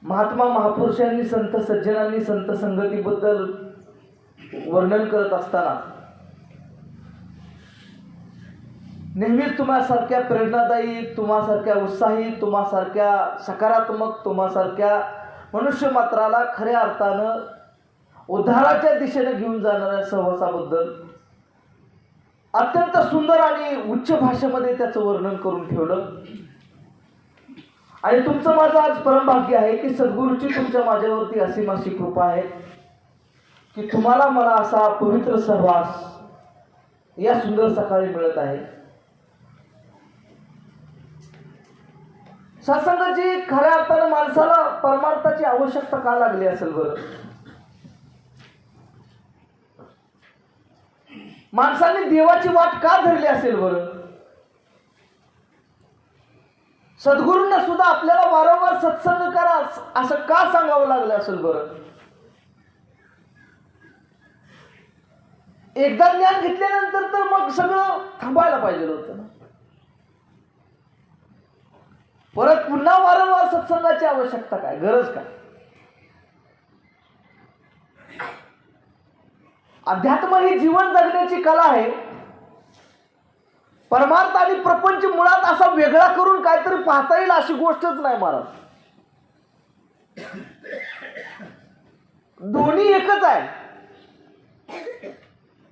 महात्मा महापुरुषांनी संत सज्जनांनी संत संगतीबद्दल वर्णन करत असताना नेहमीच तुम्हासारख्या प्रेरणादायी, तुम्हासारख्या उत्साही, तुम्हासारख्या सकारात्मक, तुम्हासारख्या मनुष्य मात्राला खऱ्या अर्थानं उद्धाराच्या दिशेने घेऊन जाणाऱ्या सहवासाबद्दल अत्यंत सुंदर आणि उच्च भाषेमध्ये त्याचं वर्णन करून ठेवलं. आणि तुमचं माझं आज परमभाग्य आहे की सद्गुरूची तुमच्या माझ्यावरती असीम अशी कृपा आहे की तुम्हाला मला असा पवित्र सहवास या सुंदर सकाळी मिळत आहे. सत्संगाची खऱ्या अर्थानं माणसाला परमार्थाची आवश्यकता का लागली असेल बरं? माणसाने देवाची वाट का धरली असेल बरं? सद्गुरूंना सुद्धा आपल्याला वारंवार सत्संग करा असं का सांगावं लागलं असेल बरं? एकदा ज्ञान घेतल्यानंतर तर मग सगळं थांबायला पाहिजे होतं ना. परत पुन्हा वारंवार सत्संगाची आवश्यकता काय, गरज काय? अध्यात्म ही जीवन जगण्याची कला आहे. परमार्थ आणि प्रपंच मुळात असा वेगळा करून काहीतरी पाहता येईल अशी गोष्टच नाही महाराज. दोन्ही एकच आहे,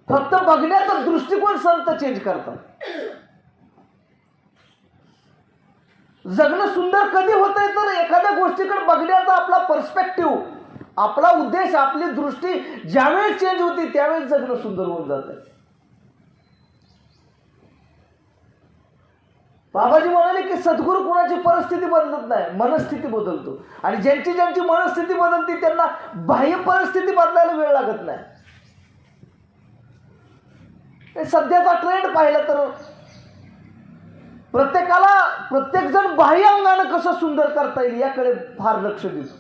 फक्त बघण्याचा दृष्टिकोन संत चेंज करतात. जगणं सुंदर कधी होतंय तर एखाद्या गोष्टीकडे बघण्याचा आपला पर्स्पेक्टिव्ह, आपला उद्देश, आपली दृष्टी ज्यावेळेस चेंज होती त्यावेळेस जगणं सुंदर होऊन जातं. बाबाजी म्हणाले की सद्गुरू कोणाची परिस्थिती बदलत नाही, मनस्थिती बदलतो. आणि ज्यांची ज्यांची मनस्थिती बदलते त्यांना बाह्य परिस्थिती बदलायला वेळ लागत नाही. सध्याचा ट्रेंड पाहिला तर प्रत्येक जण बाह्य अंगानं कसं सुंदर करता येईल याकडे फार लक्ष देतो.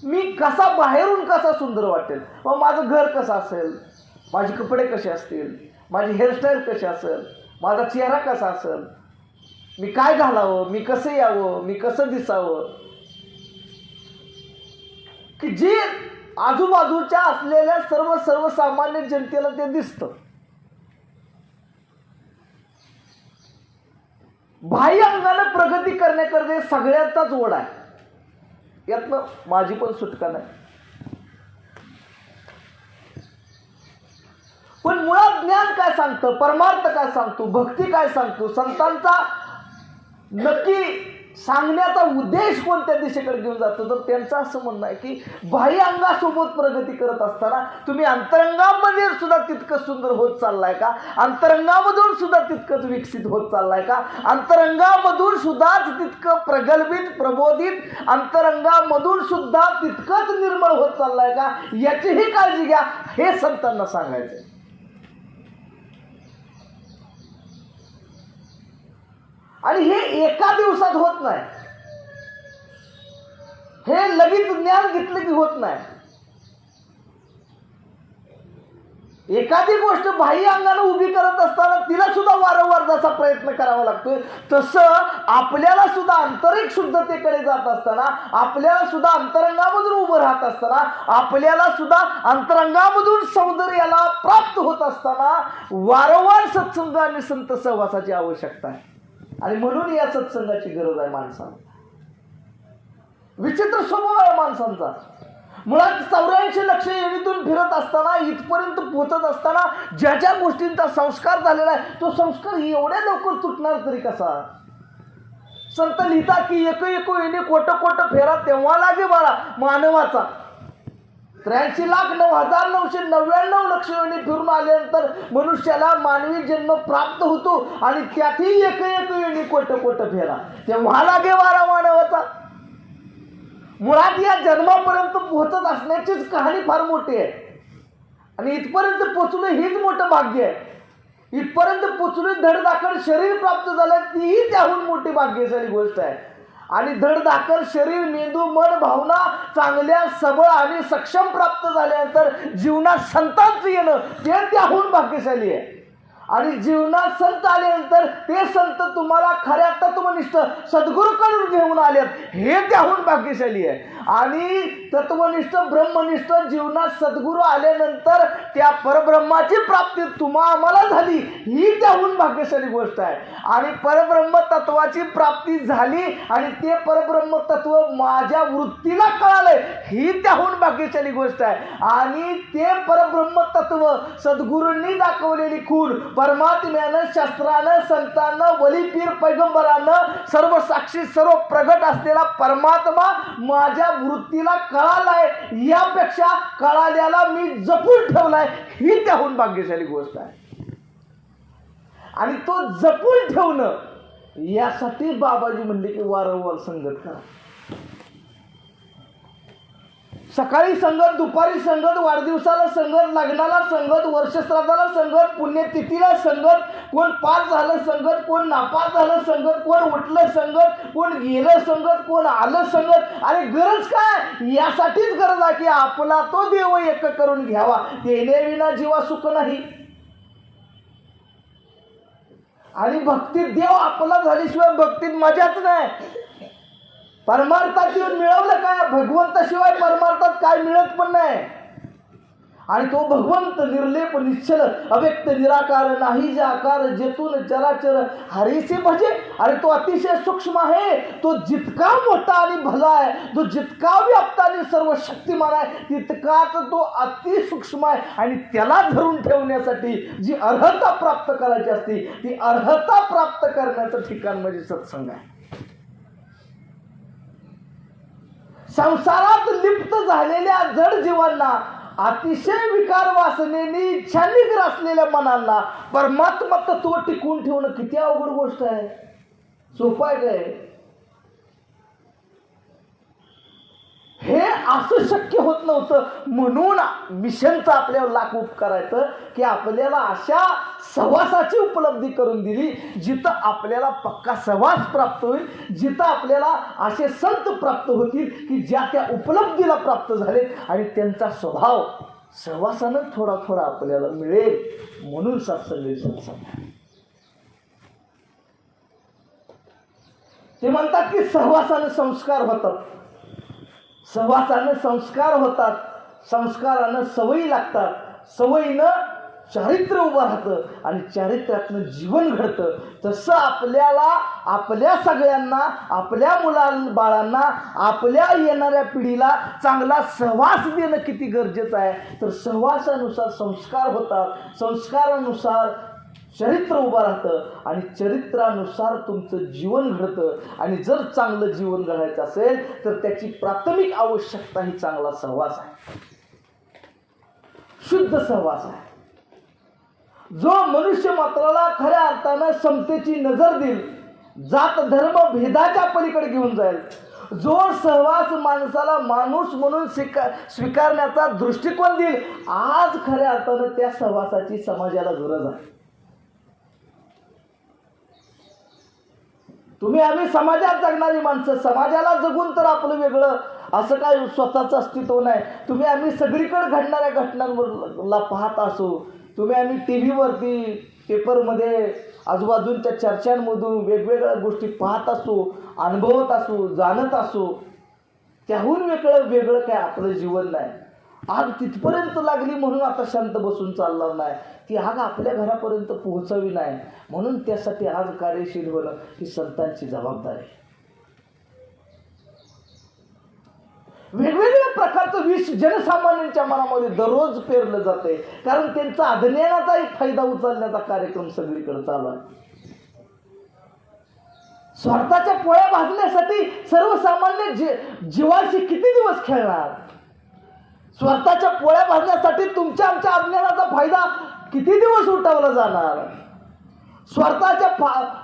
मी कसा बाहेरून कसा सुंदर वाटेल, मग माझं घर कसं असेल, माझे कपडे कसे असतील, माझी हेअरस्टाईल कशी असेल, माझा चेहरा कसा असेल, मी काय घालावं, मी कसं यावं, मी कसं दिसावं, की जे आजूबाजूच्या असलेल्या सर्वसामान्य जनतेला ते दिसतं. बाह्य अंगानं प्रगती करण्याकडे सगळ्यांचाच ओढ आहे, यातनं माझी पण सुटका नाही. पण मुळात ज्ञान काय सांगतं, परमार्थ काय सांगतो, भक्ती काय सांगतो, संतांचा नक्की सांगण्याचा उद्देश कोणत्या दिशेकडे घेऊन जातो, तर त्यांचं असं म्हणणं आहे की बाह्य अंगासोबत प्रगती करत असताना तुम्ही अंतरंगामध्ये सुद्धा तितकं सुंदर होत चाललाय का, अंतरंगामधून सुद्धा तितकंच विकसित होत चाललाय का, अंतरंगामधून सुद्धा तितकं प्रगल्भित प्रबोधित, अंतरंगामधून सुद्धा तितकंच निर्मळ होत चाललाय का, याचीही काळजी घ्या, हे संतांना सांगायचं. आणि हे एका दिवसात होत नाही, हे लगेच ज्ञान घेतलं की होत नाही. एखादी गोष्ट बाह्य अंगाने उभी करत असताना तिला सुद्धा वारंवार जसा प्रयत्न करावा लागतोय, तसं आपल्याला सुद्धा आंतरिक शुद्धतेकडे जात असताना, आपल्याला सुद्धा अंतरंगामधून उभं राहत असताना, आपल्याला सुद्धा अंतरंगामधून सौंदर्याला प्राप्त होत असताना वारंवार सत्संग आणि संत सहवासाची आवश्यकता आहे. आणि म्हणून या सत्संगाची गरज आहे माणसाला. विचित्र स्वभाव आहे माणसांचा. मुळात 84 लक्ष योनीतून फिरत असताना, इथपर्यंत पोहोचत असताना ज्या ज्या गोष्टींचा संस्कार झालेला आहे तो संस्कार एवढ्या लवकर तुटणार तरी कसा? संत लिहितात की एक योनी कोट फेरा तेव्हा लागे बाळा मानवाचा. 83,09,999 लक्ष योनी फिरून आल्यानंतर मनुष्याला मानवी जन्म प्राप्त होतो आणि त्यातही एक योनी कोट फेरा तेव्हा लागे बाळा मानवाचा. मुळात या जन्मापर्यंत पोहोचत असण्याचीच कहाणी फार मोठी आहे. आणि इथपर्यंत पोचणं हेच मोठं भाग्य आहे. इथपर्यंत पोचणं धडधाकड शरीर प्राप्त झालं तीही त्याहून मोठी भाग्यशाली गोष्ट आहे. आणि धडधाकड शरीर, मेंदू, मन, भावना चांगल्या सबळ आणि सक्षम प्राप्त झाल्यानंतर जीवनात संतांचं येणं ते त्याहून भाग्यशाली आहे. आणि जीवनात संत आल्यानंतर ते संत तुम्हाला खऱ्या तत्वनिष्ठ सद्गुरूकडून घेऊन आलेत, हे त्याहून भाग्यशाली आहे. आणि तत्वनिष्ठ ब्रह्मनिष्ठ जीवनात सद्गुरू आल्यानंतर त्या परब्रह्माची प्राप्ती आम्हाला झाली, ही त्याहून भाग्यशाली गोष्ट आहे. आणि परब्रह्म तत्वाची प्राप्ती झाली आणि ते परब्रह्म तत्व माझ्या वृत्तीला कळालंय, ही त्याहून भाग्यशाली गोष्ट आहे. आणि ते परब्रह्म तत्व सद्गुरूंनी दाखवलेली खूण परमात्म्यानं, शास्त्रानं, संतांना, वलीपीर पैगंबरानं, सर्व साक्षी सर्व प्रगट असलेला परमात्मा माझ्या वृत्तीला कळालाय, यापेक्षा कळाल्याला मी जपून ठेवलाय, ही त्याहून भाग्यशाली गोष्ट आहे. आणि तो जपून ठेवणं यासाठी बाबाजी म्हणले की वारंवार संगत करा. सकाळी संगत, दुपारी संगत, वाढदिवसाला संगत, लग्नाला संगत, वर्षश्राद्धाला संगत, पुण्यतिथीला संगत, कोण पास झालं संगत, कोण नापास झालं संगत, कोण उठलं संगत, कोण गेलं संगत, कोण आलं संगत. अरे गरज काय? यासाठीच गरज आहे की आपला तो देव एक करून घ्यावा, देण्याविना जीवा सुख नाही. आणि भक्तीत देव आपला झाल्याशिवाय भक्तीत मजाच नाही. परमार्थात येऊन मिळवलं काय? भगवंताशिवाय परमार्थात काय मिळत पण नाही. आणि तो भगवंत निर्लेप निश्चल अव्यक्त निराकार नाही जे आकार जेतून चराचर हरीसे भजे. अरे तो अतिशय सूक्ष्म आहे, तो जितका मोठा आणि भला आहे, तो जितका व्याप्त आणि सर्व शक्तिमान आहे, तितकाच तो अतिसूक्ष्म आहे. आणि त्याला धरून ठेवण्यासाठी जी अर्हता प्राप्त करायची असते, ती अर्हता प्राप्त करण्याचं ठिकाण म्हणजे सत्संग आहे. संसारात लिप्त झालेल्या जड जीवांना, अतिशय विकार वासनेने इच्छांनी ग्रासलेल्या मनांना परमात्मा तत्व टिकून ठेवणं किती अवघड गोष्ट आहे. सोपं आहे काय? हे असं शक्य होत नव्हतं. म्हणून मिशनचा आपल्याला लाख उपकार आहेत की आपल्याला अशा सहवासाची उपलब्धी करून दिली, जिथं आपल्याला पक्का सहवास प्राप्त होईल, जिथं आपल्याला असे संत प्राप्त होतील की ज्या त्या उपलब्धीला प्राप्त झाले आणि त्यांचा स्वभाव सहवासानं थोडा थोडा आपल्याला मिळेल. म्हणून सत्संग ते म्हणतात की सहवासाने संस्कार होतात, सहवासानं संस्कार होतात, संस्कारानं सवयी लागतात, सवयीनं चारित्र्य उभं राहतं आणि चारित्र्यातनं जीवन घडतं. तसं आपल्याला, आपल्या सगळ्यांना, आपल्या मुलाबाळांना, आपल्या येणाऱ्या पिढीला चांगला सहवास देणं किती गरजेचं आहे. तर सहवासानुसार संस्कार होतात, संस्कारानुसार चरित्र उभं राहतं आणि चरित्रानुसार तुमचं जीवन घडतं. आणि जर चांगलं जीवन घडायचं असेल तर त्याची प्राथमिक आवश्यकता ही चांगला सहवास आहे, शुद्ध सहवास आहे. जो मनुष्य मात्राला खऱ्या अर्थानं समतेची नजर देईल, जात धर्म भेदाच्या पलीकडे घेऊन जाईल, जो सहवास माणसाला माणूस म्हणून स्वीकारण्याचा दृष्टिकोन देईल, आज खऱ्या अर्थानं त्या सहवासाची समाजाला गरज आहे. तुम्ही आम्ही समाजात जगणारी माणसं, समाजाला जगून तर आपलं वेगळं असं काय स्वतःचं अस्तित्व नाही. तुम्ही आम्ही सगळीकडे घडणाऱ्या घटनांवरला पाहत असो, तुम्ही आम्ही टी व्हीवरती, पेपरमध्ये, आजूबाजूंच्या चर्चांमधून वेगवेगळ्या गोष्टी पाहत असो, अनुभवत असो, जाणत असो, त्याहून वेगळं काय आपलं जीवन नाही. आग तिथपर्यंत लागली म्हणून आता शांत बसून चालणार नाही, ती आग आपल्या घरापर्यंत पोहोचावी नाही. म्हणून त्यासाठी आज कार्यशील होणं ही संतांची जबाबदारी आहे. वेगवेगळ्या प्रकारचं विष जनसामान्यांच्या मनामध्ये दररोज पेरलं जाते, कारण त्यांचा अज्ञानाचा एक फायदा उचलण्याचा कार्यक्रम सगळीकडे चालू आहे. स्वार्थाच्या पोळ्या भाजण्यासाठी सर्वसामान्य जीवाशी किती दिवस खेळणार? स्वार्थाच्या पोळ्या भाजण्यासाठी तुमच्या आमच्या अज्ञानाचा फायदा किती दिवस उठवला जाणार? स्वार्थाच्या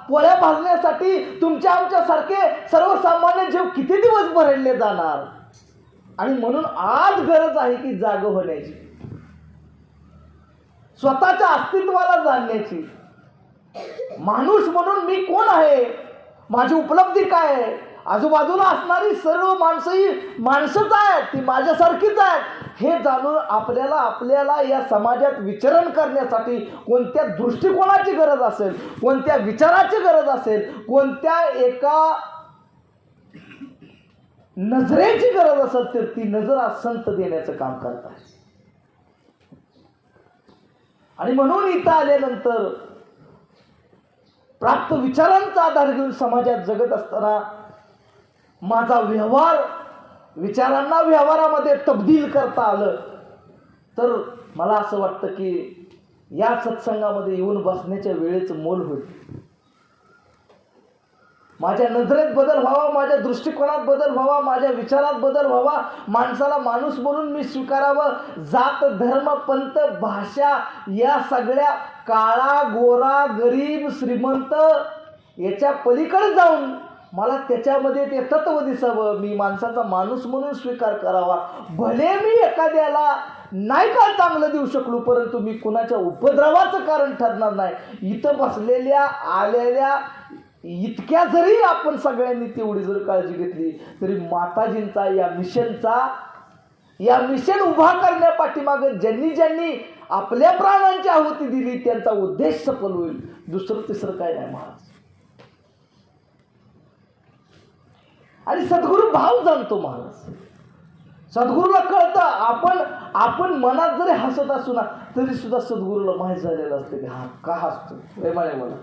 पोळ्या भाजण्यासाठी तुमच्या आमच्यासारखे सर्वसामान्य जीव किती दिवस भरडले जाणार? आणि म्हणून आज गरज आहे की जाग होण्याची, स्वतःच्या अस्तित्वाला जाणण्याची. माणूस म्हणून मी कोण आहे, माझी उपलब्धी काय आहे, आजूबाजूला असणारी सर्व माणसं ही माणसंच आहेत, ती माझ्यासारखीच आहेत हे जाणून आपल्याला या समाजात विचरण करण्यासाठी कोणत्या दृष्टिकोनाची गरज असेल, कोणत्या विचाराची गरज असेल, कोणत्या एका नजरेची गरज असेल तर ती नजर आज संत देण्याचं काम करतात. आणि म्हणून इथं आल्यानंतर प्राप्त विचारांचा आधार घेऊन समाजात जगत असताना माझा व्यवहार विचारांना व्यवहारामध्ये तब्दील करता आलं तर मला असं वाटतं की या सत्संगामध्ये येऊन बसण्याच्या वेळेचं मोल होईल. माझ्या नजरेत बदल व्हावा, माझ्या दृष्टिकोनात बदल व्हावा, माझ्या विचारात बदल व्हावा, माणसाला माणूस म्हणून मी स्वीकारावं. जात धर्म पंथ भाषा या सगळ्या काळा गोरा गरीब श्रीमंत याच्या पलीकडे जाऊन मला त्याच्यामध्ये ते तत्व दिसावं. मी माणसाचा माणूस म्हणून स्वीकार करावा. भले मी एखाद्याला नाही का चांगलं देऊ शकलो परंतु मी कुणाच्या उपद्रवाचं कारण ठरणार नाही. इथं बसलेल्या आलेल्या इतक्या जरी आपण सगळ्यांनी तेवढी जर काळजी घेतली तरी माताजींचा या मिशन उभा करण्यापाठीमागं ज्यांनी आपल्या प्राणांची आहुती दिली त्यांचा उद्देश सफल होईल. दुसरं तिसरं काय नाही महाराज. आणि सद्गुरू भाव जाणतो महाराज. सद्गुरूला कळतं आपण मनात जरी हसत असू ना तरी सुद्धा सद्गुरूला माहीत झालेलं असतं की हा का हसतो प्रेमाने मला.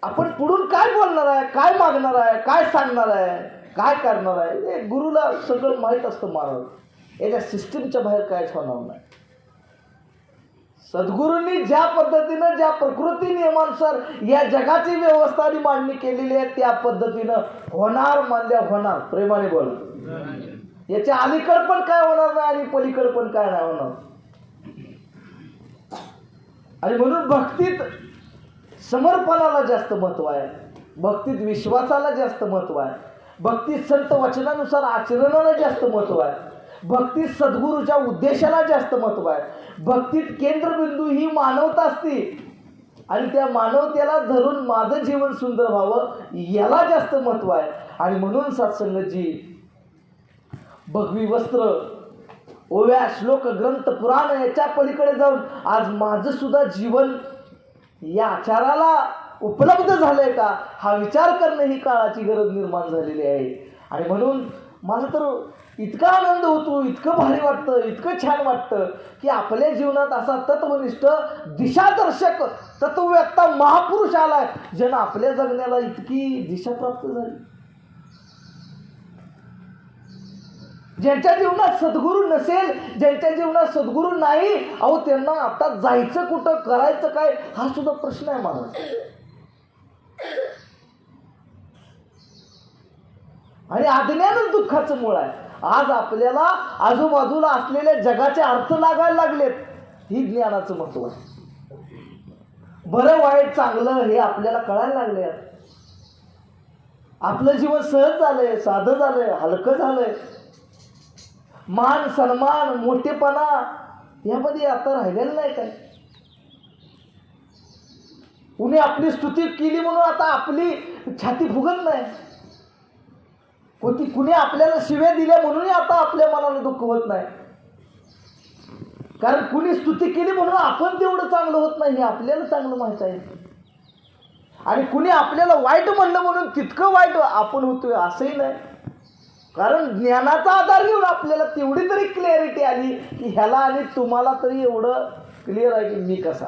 आपण पुढून काय बोलणार आहे, काय मागणार आहे, काय सांगणार आहे, काय करणार आहे हे गुरुला सगळं माहीत असतं महाराज. याच्या सिस्टीमच्या बाहेर कायच होणार नाही. सद्गुरूंनी ज्या पद्धतीनं ज्या प्रकृती नियमानुसार या जगाची व्यवस्था आणि मांडणी केलेली आहे त्या पद्धतीनं होणार मानल्या होणार. प्रेमाने बोल. याच्या अलीकड पण काय होणार नाही आणि पलीकड पण काय नाही होणार. आणि म्हणून भक्तीत समर्पणाला जास्त महत्व आहे, भक्तीत विश्वासाला जास्त महत्व आहे, भक्तीत संत वचनानुसार आचरणाला जास्त महत्व आहे, भक्तीत सद्गुरूच्या उद्देशाला जास्त महत्व आहे, भक्तीत केंद्रबिंदू ही मानवता असते आणि त्या मानवतेला धरून माझं जीवन सुंदर व्हावं याला जास्त महत्व आहे. आणि म्हणून सत्संगजी भगवी वस्त्र ओव्या श्लोक ग्रंथ पुराण याच्या पलीकडे जाऊन आज माझं सुद्धा जीवन या आचाराला उपलब्ध झालंय का हा विचार करणं ही काळाची गरज निर्माण झालेली आहे. आणि म्हणून मला तर इतका आनंद होतो, इतकं भारी वाटतं, इतकं छान वाटतं की आपल्या जीवनात असा तत्वनिष्ठ दिशादर्शक तत्वव्यक्ता महापुरुष आलाय ज्यानं आपल्या जगण्याला इतकी दिशा प्राप्त झाली. ज्यांच्या जीवनात सद्गुरू नसेल, ज्यांच्या जीवनात सद्गुरू नाही, अहो त्यांना आता जायचं कुठं, करायचं काय हा सुद्धा प्रश्न आहे महाराज. आणि अज्ञानच दुःखाचं मूळ आहे. आज आपल्याला आजूबाजूला असलेल्या जगाचे अर्थ लागायला लागलेत, ही ज्ञानाचं महत्व आहे. बरं वाईट चांगलं हे आपल्याला कळायला लागले. आपलं जीवन सहज झालंय, साधं झालंय, हलकं झालंय. मान सन्मान मोठेपणा यामध्ये आता राहिलेलं नाही काय. कुणी आपली स्तुती केली म्हणून आता आपली छाती फुगत नाही. कुणी आपल्याला शिव्या दिल्या म्हणूनही आता आपल्या मनाला दुःख होत नाही. कारण कुणी स्तुती केली म्हणून आपण तेवढं चांगलं होत नाही हे आपल्याला चांगलं माहित आहे. आणि कुणी आपल्याला वाईट म्हणलं म्हणून तितकं वाईट आपण होतोय असंही नाही. कारण ज्ञानाचा आधार घेऊन आपल्याला तेवढी तरी क्लॅरिटी आली की ह्याला आणि तुम्हाला तरी एवढं क्लिअर आहे की मी कसा.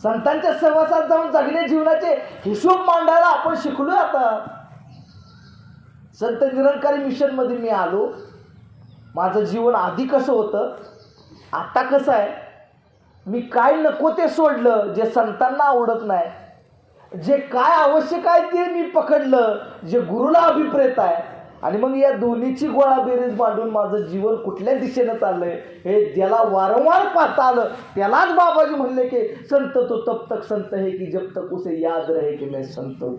संतांच्या सहवासात जाऊन जगण्या जीवनाचे हिशोब मांडायला आपण शिकलोय. आता संत निरंकारी मिशन मध्ये मी आलो. माझं जीवन आधी कसं होतं, आता कसं आहे. मी काय नको ते सोडलं, जे संतांना आवडत नाही. जे काय आवश्यक आहे ते मी पकडलं, जे गुरुला अभिप्रेत आहे. आणि मग या दोन्हीची गोळा बेरीज मांडून माझं जीवन कुठल्या दिशेनं चाललंय हे ज्याला वारंवार पाहता आलं त्यालाच बाबाजी म्हणले की संत तो तब तक संत है की जब तक उसे याद रहे की मैं संत हूं.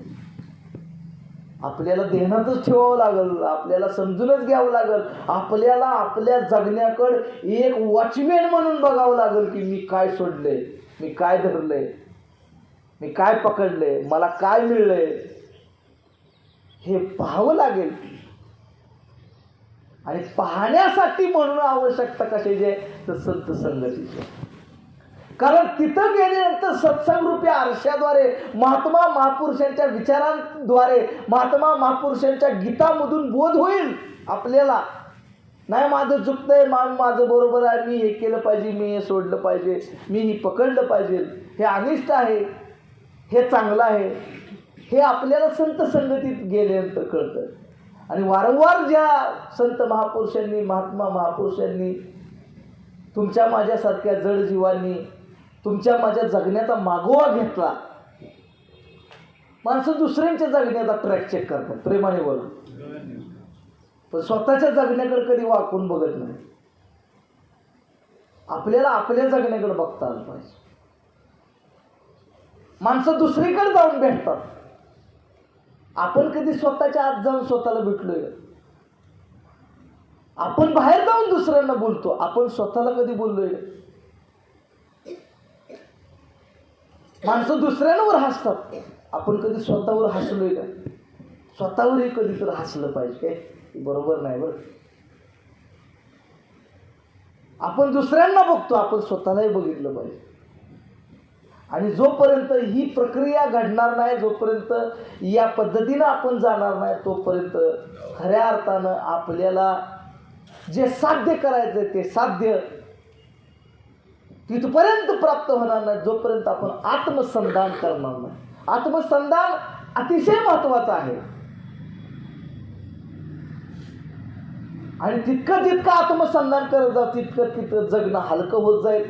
आपल्याला ध्यानातच ठेवावं लागल, आपल्याला समजूनच घ्यावं लागल. आपल्याला आपल्या जगण्याकडे एक वॉचमॅन म्हणून बघावं लागल की मी काय सोडलंय. मी काय धरलंय, मी काय पकडलंय, मला काय मिळलंय, हे पाहावं लागेल. आणि पाहण्यासाठी म्हणून आवश्यकता कशाची आहे, तर संत संगतीची. कारण तिथं गेल्यानंतर सत्संग रूपी आरशाद्वारे, महात्मा महापुरुषांच्या विचारांद्वारे, महात्मा महापुरुषांच्या गीतामधून बोध होईल आपल्याला. नाही माझं चुकतंय, माझं बरोबर आहे, मी हे केलं पाहिजे, मी हे सोडलं पाहिजे, मी हे पकडलं पाहिजे, हे अनिष्ट आहे, हे चांगलं आहे, हे आपल्याला संत संगतीत गेल्यानंतर कळतं. आणि वारंवार ज्या संत महापुरुषांनी, महात्मा महापुरुषांनी, तुमच्या माझ्यासारख्या जड जीवांनी तुमच्या माझ्या जगण्याचा मागोवा घेतला. माणसं दुसऱ्यांच्या जगण्याचा ट्रॅक चेक करतात, प्रेमाने बोला, पण स्वतःच्या जगण्याकडे कधी वाकून बघत नाही. आपल्याला आपल्या जगण्याकडे बघता आलं पाहिजे. माणसं दुसरीकडे जाऊन भेटतात, आपण कधी स्वतःच्या आत जाऊन स्वतःला भेटलोय? आपण बाहेर जाऊन दुसऱ्यांना बोलतो, आपण स्वतःला कधी बोललोय? माणसं दुसऱ्यांवर हसतात, आपण कधी स्वतःवर हसलोय का? स्वतःवरही कधी तर हसलं पाहिजे, बरोबर नाही बरं. आपण दुसऱ्यांना बघतो, आपण स्वतःलाही बघितलं पाहिजे. आणि जोपर्यंत ही प्रक्रिया घडणार नाही, जोपर्यंत या पद्धतीनं आपण जाणार नाही, तोपर्यंत खऱ्या अर्थानं आपल्याला जे साध्य करायचं ते साध्य तिथपर्यंत प्राप्त होणार नाही, जोपर्यंत आपण आत्मसंधान करणार नाही. आत्मसंधान अतिशय महत्वाचं आहे. आणि जितकं आत्मसंधान करत जाऊ, तितकं जगणं हलकं होत जाईल,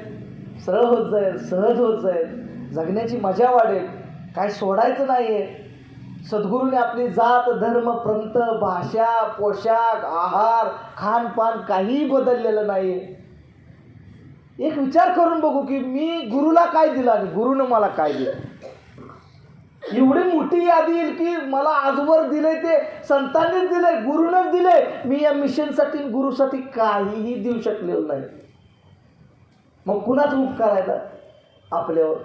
सरळ होत जाईल, सहज होत जाईल, जगण्याची मजा वाढेल. काय सोडायचं नाहीये. सद्गुरूने आपली जात, धर्म, पंथ, भाषा, पोशाख, आहार, खानपान काहीही बदललेलं नाहीये. एक विचार करून बघू की मी गुरुला काय दिलं आणि गुरुनं मला काय दिलं. एवढी मोठी यादी येईल की मला आजवर दिले ते संतांनीच दिले, गुरुनंच दिले. मी या मिशनसाठी, गुरुसाठी काहीही देऊ शकलेलो नाही. मग कुणाचा उपकार आहेत आपल्यावर?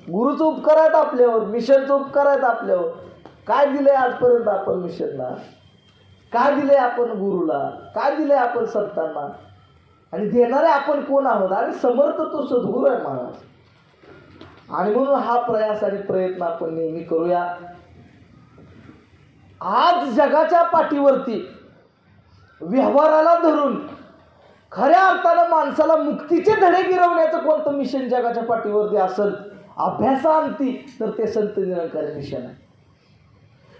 गुरुचा उपकार आहेत आपल्यावर, मिशनचा उपकार आहेत आपल्यावर. काय दिले आजपर्यंत आपण मिशनला? काय दिले आपण गुरुला? काय दिले आपण संतांना? आणि देणारे आपण कोण आहोत? आणि समर्थ तो सद्गुरू आहे महाराज. आणि म्हणून हा प्रयास आणि प्रयत्न आपण नेहमी करूया. आज जगाच्या पाठीवरती व्यवहाराला धरून खऱ्या अर्थानं माणसाला मुक्तीचे धडे गिरवण्याचं कोणतं मिशन जगाच्या पाठीवरती असेल अभ्यासांती, तर ते संत निरंकारी मिशन आहे.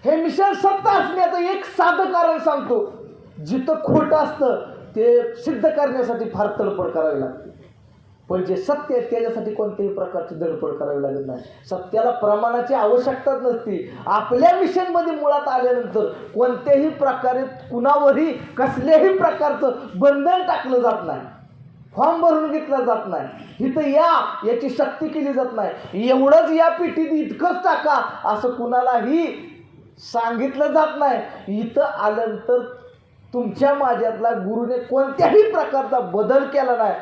हे मिशन सत्य असण्याचं एक साधं कारण सांगतो. जिथं खोटं असतं ते सिद्ध करण्यासाठी फार तडफड करावी लागते, पण जे सत्य आहे त्याच्यासाठी कोणत्याही प्रकारची धडपड करावी लागत नाही. सत्याला प्रमाणाची आवश्यकताच नसती. आपल्या मिशनमध्ये मुळात आल्यानंतर कोणत्याही प्रकारे कुणावरही कसल्याही प्रकारचं बंधन टाकलं जात नाही, फॉर्म भरून घेतला जात नाही, इथं याची सक्ती केली जात नाही. एवढंच या पिठीत इतकंच टाका असं कुणालाही सांगितलं जात नाही. इथं आल्यानंतर तुमच्या माझ्यातला गुरुने कोणत्याही प्रकारचा बदल केला नाही.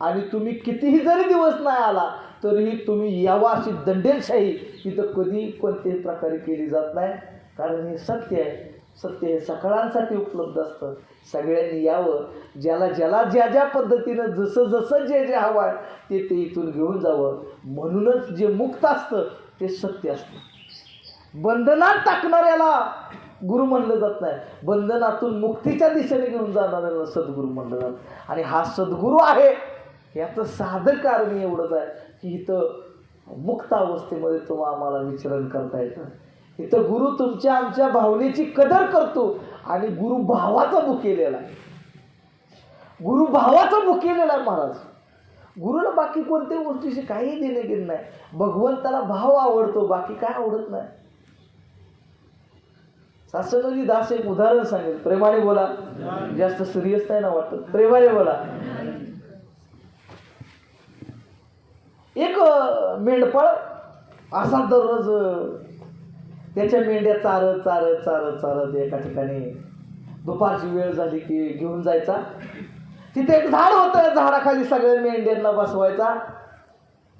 आणि तुम्ही कितीही जरी दिवस नाही आला तरीही तुम्ही यावा अशी दंडेलशाही इथं कधी कोणत्याही प्रकारे केली जात नाही. कारण हे सत्य आहे. सत्य हे सगळ्यांसाठी उपलब्ध असतं. सगळ्यांनी यावं. ज्याला ज्या ज्या पद्धतीनं जसं जे हवं आहे ते इथून घेऊन जावं. म्हणूनच जे मुक्त असतं ते सत्य असतं. बंधनात टाकणाऱ्याला गुरु म्हणलं जात नाही, बंधनातून मुक्तीच्या दिशेने घेऊन जाणाऱ्याला सद्गुरू म्हणलं जातं. आणि हा सद्गुरू आहे याचं साधं कारण एवढंच आहे की इथं मुक्त अवस्थेमध्ये तुम्हाला आम्हाला विचरण करता येतं. इथं गुरु तुमच्या आमच्या भावनेची कदर करतो. आणि गुरु भावाचा भुकेलेला आहे. गुरु भावाचा भुकेलेला आहे महाराज. गुरुला बाकी कोणत्याही गोष्टीशी काही देणे घेणे नाही. भगवंताला भाव आवडतो, बाकी काय आवडत नाही. सासनोजी दास एक उदाहरण सांगेल, प्रेमाने बोला, जास्त सिरियस नाही ना वाटत, प्रेमाने बोला. एक मेंढपाळ असा दररोज त्याच्या मेंढ्या चारत एका ठिकाणी दुपारची वेळ झाली की घेऊन जायचा. तिथे एक झाड होतं, झाडाखाली सगळ्या मेंढ्यांना बसवायचा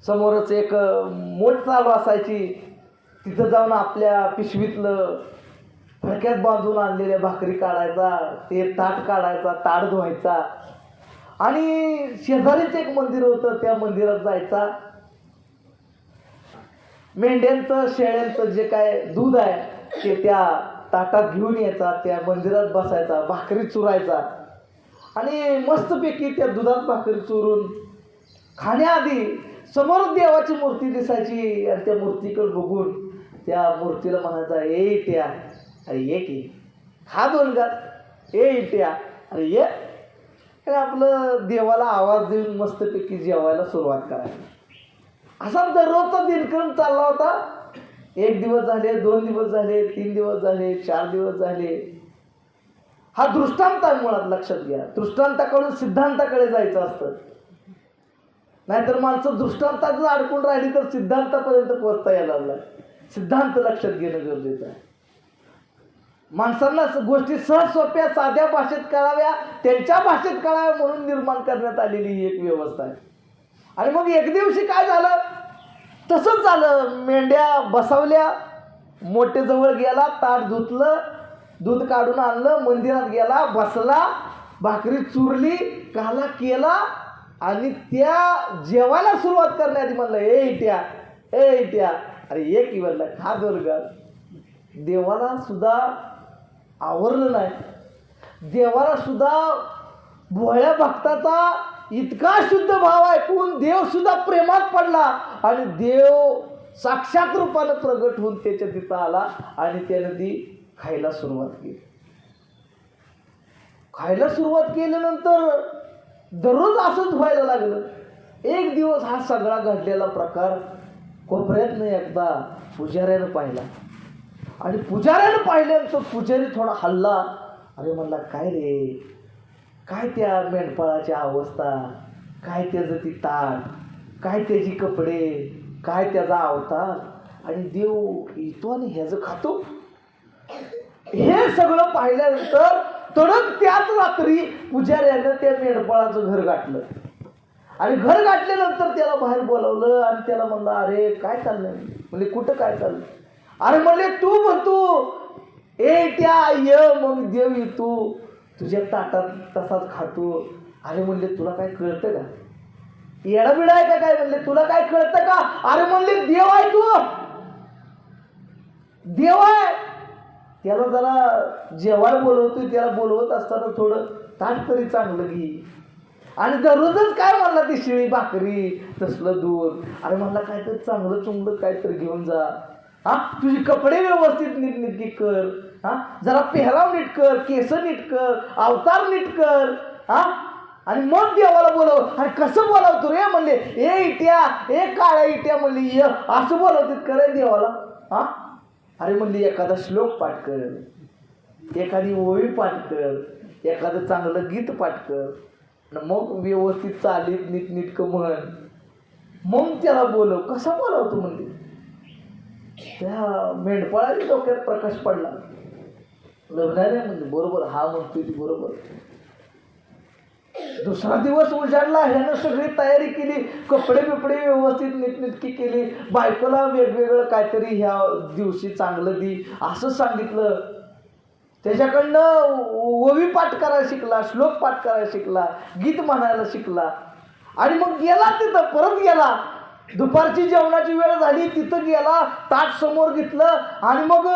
समोरच एक मोठ चालू असायची, तिथं जाऊन आपल्या पिशवीतलं फडक्यात बांधून आणलेल्या भाकरी काढायचा, ते ताट काढायचा, ताट धुवायचा आणि शेजारीच एक मंदिर होतं, त्या मंदिरात जायचा. मेंढ्यांचं शेळ्यांचं जे काय दूध आहे ते त्या ताटात घेऊन यायचा, त्या मंदिरात बसायचा, भाकरी चुरायचा आणि मस्तपैकी त्या दुधात भाकरी चुरून खाण्याआधी समोर देवाची मूर्ती दिसायची आणि त्या मूर्तीकडे बघून त्या मूर्तीला म्हणायचा, ए इट्या अरे ये की, खा दोन घात, ए इट्या अरे ये. आणि आपलं देवाला आवाज देऊन मस्तपैकी जेवायला सुरुवात करायची. असा दररोजचा दिनक्रम चालला होता. 1 दिवस झाले, 2 दिवस झाले, 3 दिवस झाले, 4 दिवस झाले. हा दृष्टांत आहे मुळात, लक्षात घ्या. दृष्टांताकडून सिद्धांताकडे जायचं असतं, नाहीतर माणसं दृष्टांतातच अडकून राहिली तर सिद्धांतापर्यंत पोहोचता येणार नाही. सिद्धांत लक्षात घेणं गरजेचं आहे. माणसांना गोष्टी सहज सोप्या साध्या भाषेत कळाव्या, त्यांच्या भाषेत कळाव्या म्हणून निर्माण करण्यात आलेली ही एक व्यवस्था आहे. आणि मग एक दिवशी काय झालं, तसंच झालं. मेंढ्या बसवल्या, मोठे जवळ गेला, ताट धुतलं, दूध काढून आणलं, मंदिरात गेला, बसला, भाकरी चुरली, काला केला आणि त्या जेवायला सुरुवात करण्याआधी म्हणलं, ए इट्या ए इट्या अरे ये की, म्हणलं खा दुर्गा. देवाला सुद्धा आवरलं नाही. देवाला सुद्धा भोळ्या भक्ताचा इतका शुद्ध भाव ऐकून देव सुद्धा प्रेमात पडला आणि देव साक्षात रूपानं प्रगट होऊन त्याच्या तिथं आला आणि त्याने ती खायला सुरुवात केली. खायला सुरुवात केल्यानंतर दररोज असंच व्हायला लागलं. एक दिवस हा सगळा घडलेला प्रकार कोपऱ्यातनं एकदा पुजाऱ्यानं पाहिला आणि पुजाऱ्यानं पाहिल्यानंतर पुजारी थोडा हल्ला. अरे म्हणला, काय रे, काय त्या मेंढपाळाची अवस्था, काय त्याचं ती ताट, काय त्याची कपडे, काय त्याचा अवतार, आणि देव येतो आणि ह्याचं खातो. हे सगळं पाहिल्यानंतर तडक त्याच रात्री पुजाऱ्यानं त्या मेंढपाळाचं घर गाठलं आणि घर गाठल्यानंतर त्याला बाहेर बोलावलं आणि त्याला म्हणलं, अरे काय चाललंय? म्हणजे कुठं काय चाललं? अरे म्हणले, तू म्हणतो ए त्या य, मग देव येतो तुझ्या ताटात तसाच खातो. अरे म्हणले, तुला काय कळतं का? येडाबिडा आहे का काय? म्हणले, तुला काय कळतं का? अरे म्हणले, देव आहे, तू देव आहे. त्याला जरा जेवायला बोलवतोय, त्याला बोलवत असताना थोडं ताट तरी चांगलं घे. आणि दररोजच काय म्हणला, ती शिळी भाकरी, तसलं दूध. अरे म्हणला, काहीतरी चांगलं चुंगलं काहीतरी घेऊन जा. हा, तुझी कपडे व्यवस्थित नीटनेटकी कर. हा, जरा पेहराव नीट कर, केस नीट कर, अवतार नीट कर. हा, आणि मग देवाला बोलव. आणि कसं बोलावतो रे? म्हणले, ए इट्या, ए काळ्या इट्या, म्हणली ये, असं बोलवतात करे देवाला. हा, अरे म्हणली, एखादा श्लोक पाठ कर, एखादी ओळी पाठ कर, एखादं चांगलं गीत पाठ कर, मग व्यवस्थित चालीत नीटनीटकं म्हण, मग त्याला बोलव. कसा बोलावतो म्हणते. त्या मेंढपाळाच्या डोक्यात प्रकाश पडला. लग्नाने म्हणजे बरोबर, हा म्हणतोय ती बरोबर. दुसरा दिवस उजाडला. ह्यानं सगळी तयारी केली, कपडे बिपडे व्यवस्थित नीटनीटकी केली, बायकोला वेगवेगळं काहीतरी ह्या दिवशी चांगलं दी असं सांगितलं. त्याच्याकडनं ओवी पाठ करायला शिकला, श्लोक पाठ करायला शिकला, गीत म्हणायला शिकला. आणि मग गेला तिथं, परत गेला. दुपारची जेवणाची वेळ झाली, तिथं गेला, ताट समोर घेतलं आणि मग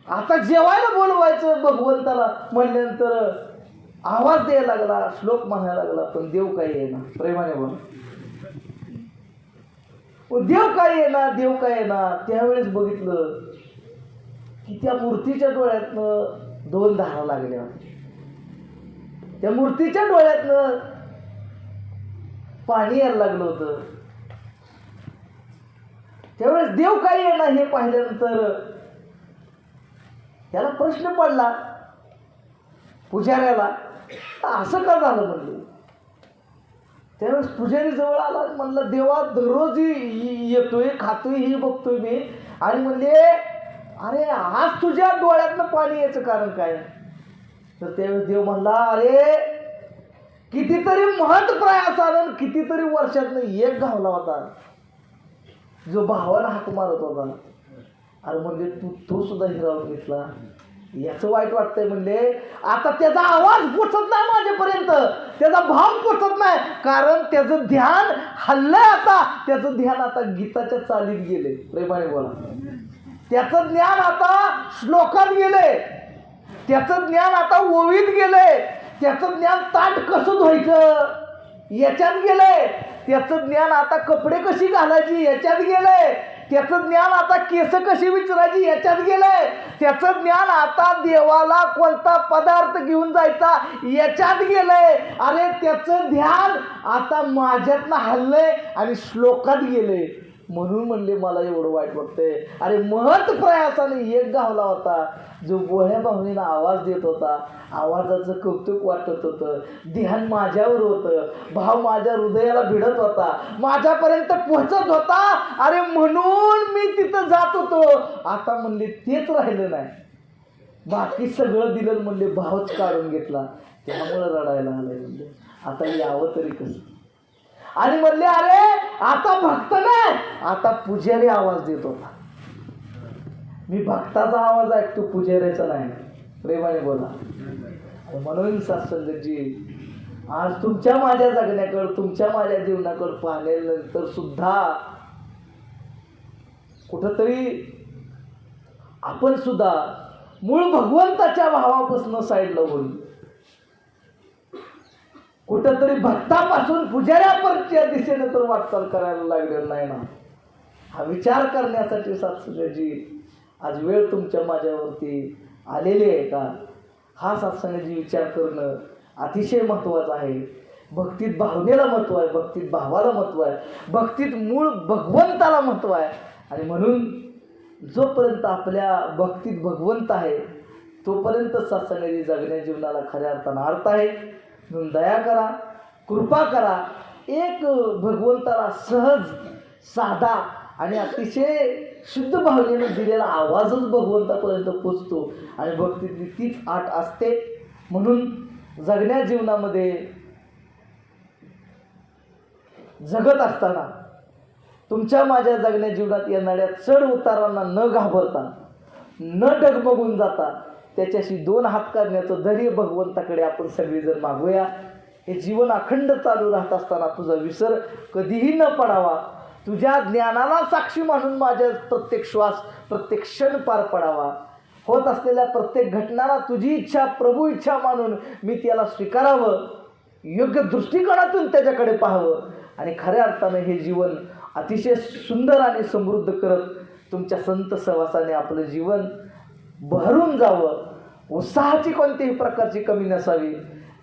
आता जेवायला बोलवायचं भगवंताला म्हणल्यानंतर आवाज द्यायला लागला, श्लोक म्हणायला लागला, पण देव काय येईना. प्रेमाने बोल, देव काय येईना, देव काय येईना. त्यावेळेस बघितलं की त्या मूर्तीच्या डोळ्यातनं 2 धारा लागल्या. त्या मूर्तीच्या डोळ्यातनं पाणी यायला लागलं होतं. त्यावेळेस देव काय येईना हे पाहिल्यानंतर त्याला प्रश्न पडला पुजाऱ्याला, असं का झालं म्हणलं. त्यावेळेस पुजारी जवळ आला, म्हणलं, देवा दररोज येतोय, खातोय, ही बघतोय मी, आणि म्हणले, अरे आज तुझ्या डोळ्यातनं पाणी यायचं कारण काय? तर त्यावेळेस देव म्हणला, अरे कितीतरी महत् प्रयासानं कितीतरी वर्षातनं एक घावला होता, जो भावाला हाक मारत होता. अरे म्हणजे तो सुद्धा हिरावून घेतला. याचं वाईट वाटतंय. म्हणले आता त्याचा आवाज पोचत नाही माझ्यापर्यंत, त्याचा भाव पोचत नाही, कारण त्याचं ध्यान हल्लंय. आता त्याचं ध्यान आता गीताच्या चालीत गेले. प्रेमाने बोला. त्याचं ज्ञान आता श्लोकात गेले, त्याचं ज्ञान आता ओवीत गेले, त्याचं ज्ञान ताट कसं धुवायचं याच्यात गेले, त्याचं ज्ञान आता कपडे कशी घालायची याच्यात गेले, त्याचं ज्ञान आता केस कशी विचारायची याच्यात गेलंय, त्याचं ज्ञान आता देवाला कोणता पदार्थ घेऊन जायचा याच्यात गेलंय. अरे त्याचं ध्यान आता माझ्यातनं हल्लंय आणि श्लोकात गेले. म्हणून म्हणले मला एवढं वाईट वाटतंय. अरे महत् प्रयासाने एक गावला होता, जो गोळ्या भावनेला आवाज देत होता, आवाजाचं कौतुक वाटत होतं, ध्यान माझ्यावर होतं, भाव माझ्या हृदयाला भिडत होता, माझ्यापर्यंत पोहोचत होता. अरे म्हणून मी तिथं जात होतो. आता म्हणले तेच राहिलं नाही, बाकी सगळं दिलं. म्हणले भावच काढून घेतला, त्यामुळं रडायला आलंय. म्हणले आता यावं तरी कसं. आणि म्हणले अरे आता भक्त नाही, आता पुजारी आवाज देत होता. मी भक्ताचा आवाज ऐकतो, पुजाऱ्याचा नाही. प्रेमाने बोला. म्हणून सत्संगजी आज तुमच्या माझ्या जगण्याकडं, तुमच्या माझ्या जीवनाकडं पाहिल्यानंतर सुद्धा कुठंतरी आपण सुद्धा मूळ भगवंताच्या भावापासून साईडला होईल. कुठंतरी भक्तापासून पुजाऱ्यापर्यंतच्या दिशेने तर वाटचाल करायला लागलेलं नाही ना. हा विचार करण्यासाठी सत्संगजी आज वेळ तुमच्या माझ्यावरती आलेली आहे का? हा सत्संगजी विचार करणं अतिशय महत्त्वाचं आहे. भक्तीत भावनेला महत्त्व आहे, भक्तीत भावाला महत्त्व आहे, भक्तीत मूळ भगवंताला महत्त्व आहे. आणि म्हणून जोपर्यंत आपल्या भक्तीत भगवंत आहे तोपर्यंत सत्संगजी जगण्या जीवनाला खऱ्या अर्थानं अर्थ आहे. म्हणून दया करा, कृपा करा. एक भगवंताला सहज, साधा आणि अतिशय शुद्ध भावनेनं दिलेला आवाजच भगवंतापर्यंत पोचतो आणि भक्तीतली तीच आट असते. म्हणून जगण्या जीवनामध्ये जगत असताना तुमच्या माझ्या जगण्या जीवनात येणाऱ्या चढ उतारांना न घाबरता, न डगमगून जाता त्याच्याशी दोन हात करण्याचं धैर्य भगवंताकडे आपण सगळेजण मागूया. हे जीवन अखंड चालू राहत असताना तुझा विसर कधीही न पडावा. तुझ्या ज्ञानाला साक्षी मानून माझ्या प्रत्येक श्वास, प्रत्येक क्षण पार पडावा. होत असलेल्या प्रत्येक घटनाला तुझी इच्छा, प्रभू इच्छा मानून मी त्याला स्वीकारावं, योग्य दृष्टिकोनातून त्याच्याकडे पाहावं आणि खऱ्या अर्थानं हे जीवन अतिशय सुंदर आणि समृद्ध करत तुमच्या संत सहवासाने आपलं जीवन बहरून जावं. उत्साहाची कोणत्याही प्रकारची कमी नसावी,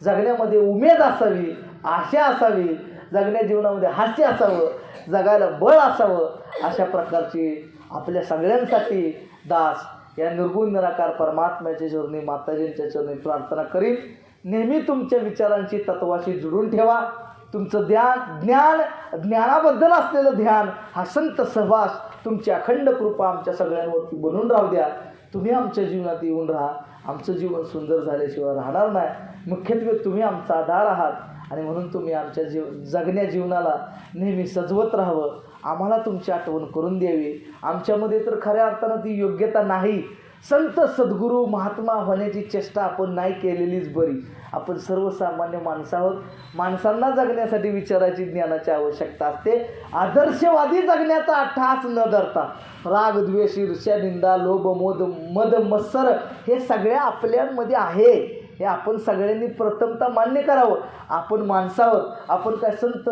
जगण्यामध्ये उमेद असावी, आशा असावी, जगण्या जीवनामध्ये हास्य असावं, जगायला बळ असावं. अशा प्रकारची आपल्या सगळ्यांसाठी दास या निर्गुण निराकार परमात्म्याच्या चरणी, माताजींच्या चरणी प्रार्थना करीन. नेहमी तुमच्या विचारांची तत्वाशी जुळून ठेवा. तुमचं ज्ञानाबद्दल असलेलं ध्यान, हा संत सहवास, तुमची अखंड कृपा आमच्या सगळ्यांवरती बनून राहू द्या. तुम्ही आमच्या जीवनात येऊन राहा. आमचं जीवन सुंदर झाल्याशिवाय राहणार नाही. मुख्यत्वे तुम्ही आमचा आधार आहात आणि म्हणून तुम्ही आमच्या जगण्या जीवनाला नेहमी सजवत राहावं. आम्हाला तुमची आठवण करून द्यावी. आमच्यामध्ये तर खऱ्या अर्थानं ती योग्यता नाही. संत सद्गुरू महात्मा होण्याची चेष्टा आपण नाही केलेलीच बरी. आपण सर्वसामान्य माणसं आहोत. माणसांना जगण्यासाठी विचाराची, ज्ञानाची आवश्यकता असते. आदर्शवादी जगण्याचा अट्टहास न धरता राग, द्वेष, ईर्ष्या, निंदा, लोभ, मद, मत्सर हे सगळ्या आपल्यामध्ये आहे. हे आपण सगळ्यांनी प्रथमतः मान्य करावं. आपण माणसं आहोत. आपण काय संत,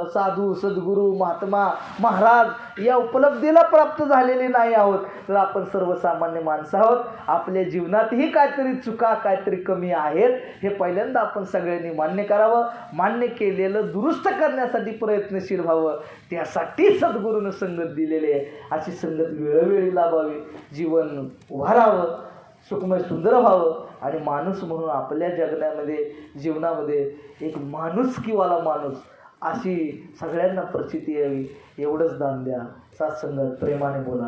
साधू, सद्गुरू, महात्मा, महाराज या उपलब्धीला प्राप्त झालेले नाही आहोत. तर आपण सर्वसामान्य माणसं आहोत. आपल्या जीवनातही काहीतरी चुका, काहीतरी कमी आहेत. हे पहिल्यांदा आपण सगळ्यांनी मान्य करावं. मान्य केलेलं दुरुस्त करण्यासाठी प्रयत्नशील व्हावं. त्यासाठी सद्गुरूनं संगत दिलेली आहे. अशी संगत वेळोवेळी लाभावी. जीवन उभारावं, सुखमय सुंदर व्हावं आणि माणूस म्हणून आपल्या जगण्यामध्ये, जीवनामध्ये एक माणुसकीवाला माणूस अशी सगळ्यांना प्रचिती यावी. एवढंच दान द्या. सत्संगत प्रेमाने बोला.